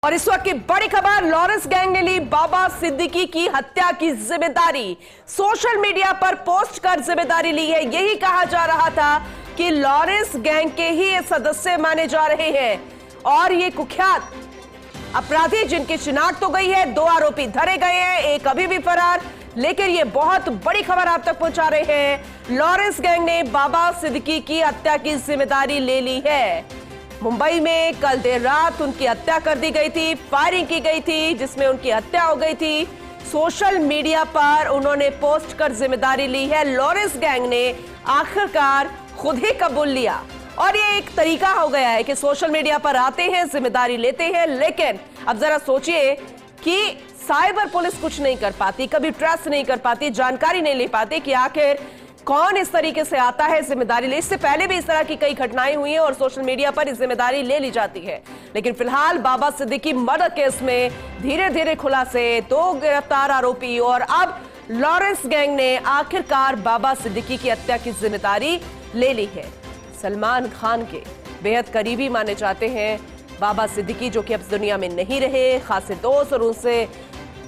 और इस वक्त की बड़ी खबर, लॉरेंस गैंग ने ली बाबा सिद्दीकी की हत्या की जिम्मेदारी। सोशल मीडिया पर पोस्ट कर जिम्मेदारी ली है। यही कहा जा रहा था कि लॉरेंस गैंग के ही ये सदस्य माने जा रहे हैं और ये कुख्यात अपराधी जिनकी शिनाख्त हो गई है, 2 आरोपी धरे गए हैं, एक अभी भी फरार। लेकिन ये बहुत बड़ी खबर आप तक पहुंचा रहे हैं, लॉरेंस गैंग ने बाबा सिद्दीकी की हत्या की जिम्मेदारी ले ली है। मुंबई में कल देर रात उनकी हत्या कर दी गई थी, फायरिंग की गई थी जिसमें उनकी हत्या हो गई थी। सोशल मीडिया पर उन्होंने पोस्ट कर जिम्मेदारी ली है। लॉरेंस गैंग ने आखिरकार खुद ही कबूल लिया और ये एक तरीका हो गया है कि सोशल मीडिया पर आते हैं, जिम्मेदारी लेते हैं। लेकिन अब जरा सोचिए कि साइबर पुलिस कुछ नहीं कर पाती, कभी ट्रेस नहीं कर पाती, जानकारी नहीं ले पाती कि आखिर कौन इस तरीके से आता है जिम्मेदारी ले। इससे पहले भी इस तरह की कई घटनाएं हुई हैं और सोशल मीडिया पर इस जिम्मेदारी ले ली जाती है। लेकिन फिलहाल बाबा सिद्दीकी मर्डर केस में धीरे धीरे खुलासे, 2 गिरफ्तार आरोपी और अब लॉरेंस गैंग ने आखिरकार बाबा सिद्दीकी की हत्या की जिम्मेदारी ले ली है। सलमान खान के बेहद करीबी माने जाते हैं बाबा सिद्दीकी, जो कि अब दुनिया में नहीं रहे, खासे दोस्त, और उनसे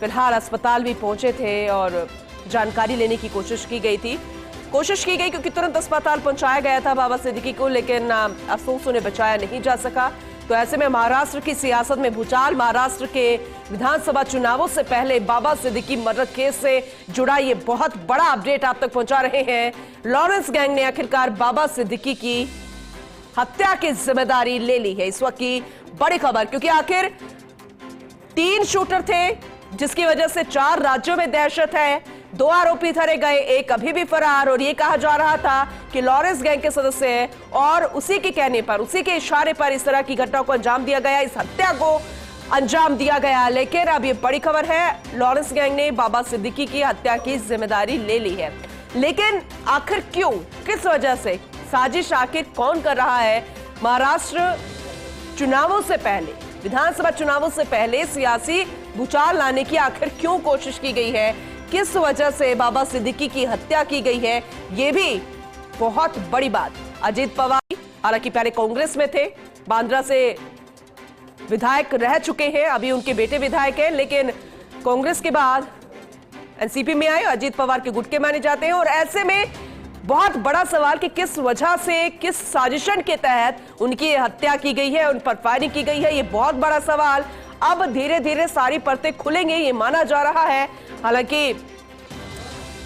फिलहाल अस्पताल भी पहुंचे थे और जानकारी लेने की कोशिश की गई क्योंकि तुरंत अस्पताल पहुंचाया गया था बाबा सिद्दीकी को, लेकिन अफसोस उन्हें बचाया नहीं जा सका। तो ऐसे में महाराष्ट्र की सियासत में भूचाल। महाराष्ट्र के विधानसभा चुनावों से पहले बाबा सिद्दीकी मर्डर केस से जुड़ा ये बहुत बड़ा अपडेट आप तक पहुंचा रहे हैं। लॉरेंस गैंग ने आखिरकार बाबा सिद्दीकी की हत्या की जिम्मेदारी ले ली है। इस वक्त की बड़ी खबर, क्योंकि आखिर 3 शूटर थे जिसकी वजह से 4 राज्यों में दहशत है। 2 आरोपी धरे गए, एक अभी भी फरार। और ये कहा जा रहा था कि लॉरेंस गैंग के सदस्य हैं और उसी के कहने पर, उसी के इशारे पर इस तरह की घटना को अंजाम दिया गया, इस हत्या को अंजाम दिया गया। लेकिन अब ये बड़ी खबर है, लॉरेंस गैंग ने बाबा सिद्दीकी की हत्या की जिम्मेदारी ले ली है। लेकिन आखिर क्यों, किस वजह से, साजिश आखिर कौन कर रहा है? महाराष्ट्र चुनावों से पहले, विधानसभा चुनावों से पहले सियासी भूचाल लाने की आखिर क्यों कोशिश की गई है? किस वजह से बाबा सिद्दीकी की हत्या की गई है? ये भी बहुत बड़ी बात। अजीत पवार हालांकि पहले कांग्रेस में थे, बांद्रा से विधायक रह चुके हैं, अभी उनके बेटे विधायक हैं, लेकिन कांग्रेस के बाद एनसीपी में आए। अजीत पवार के गुट के माने जाते हैं और ऐसे में बहुत बड़ा सवाल कि किस वजह से, किस साजिशन के तहत उनकी हत्या की गई है, उन पर फायरिंग की गई है, ये बहुत बड़ा सवाल। अब धीरे धीरे सारी परतें खुलेंगे ये माना जा रहा है। हालांकि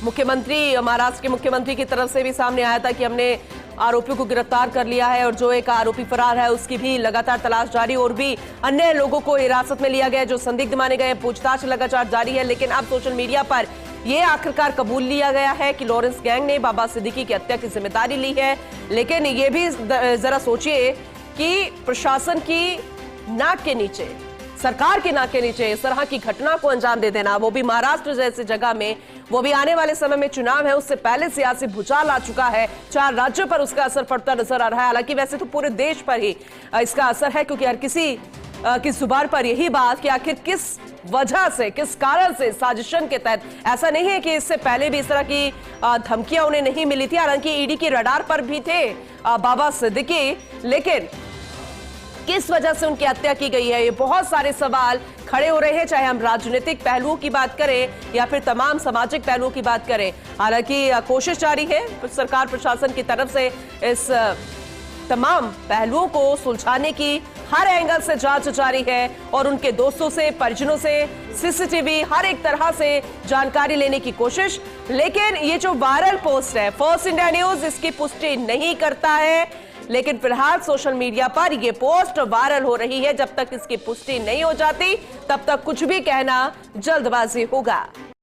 मुख्यमंत्री, महाराष्ट्र के मुख्यमंत्री की तरफ से भी सामने आया था कि हमने आरोपियों को गिरफ्तार कर लिया है और जो एक आरोपी फरार है उसकी भी लगातार तलाश जारी, और भी अन्य लोगों को हिरासत में लिया गया जो संदिग्ध माने गए, पूछताछ लगातार जारी है। लेकिन अब सोशल मीडिया पर यह आखिरकार कबूल लिया गया है कि लॉरेंस गैंग ने बाबा सिद्दीकी की हत्या की जिम्मेदारी ली है। लेकिन ये भी जरा सोचिए कि प्रशासन की नाक के नीचे, सरकार के नाक के नीचे इस तरह की घटना को अंजाम दे देना, वो भी महाराष्ट्र जैसी जगह में, वो भी आने वाले समय में चुनाव है, उससे पहले सियासी भूचाल आ चुका है, 4 राज्यों पर उसका असर पड़ता नजर आ रहा है। हालांकि वैसे तो पूरे देश पर ही इसका असर है, क्योंकि हर किसी की जुबान पर यही बात कि आखिर किस वजह से, किस कारण से, साजिशन के तहत। ऐसा नहीं है कि इससे पहले भी इस तरह की धमकियां उन्हें नहीं मिली थी, हालांकि ईडी के रडार पर भी थे बाबा सिद्दीकी, लेकिन किस वजह से उनकी हत्या की गई है, ये बहुत सारे सवाल खड़े हो रहे हैं, चाहे हम राजनीतिक पहलुओं की बात करें या फिर तमाम सामाजिक पहलुओं की बात करें। हालांकि कोशिश जारी है सरकार प्रशासन की तरफ से इस तमाम पहलुओं को सुलझाने की, हर एंगल से जांच जारी है और उनके दोस्तों से, परिजनों से, सीसीटीवी, हर एक तरह से जानकारी लेने की कोशिश। लेकिन ये जो वायरल पोस्ट है, फर्स्ट इंडिया न्यूज इसकी पुष्टि नहीं करता है, लेकिन फिलहाल सोशल मीडिया पर यह पोस्ट वायरल हो रही है। जब तक इसकी पुष्टि नहीं हो जाती तब तक कुछ भी कहना जल्दबाजी होगा।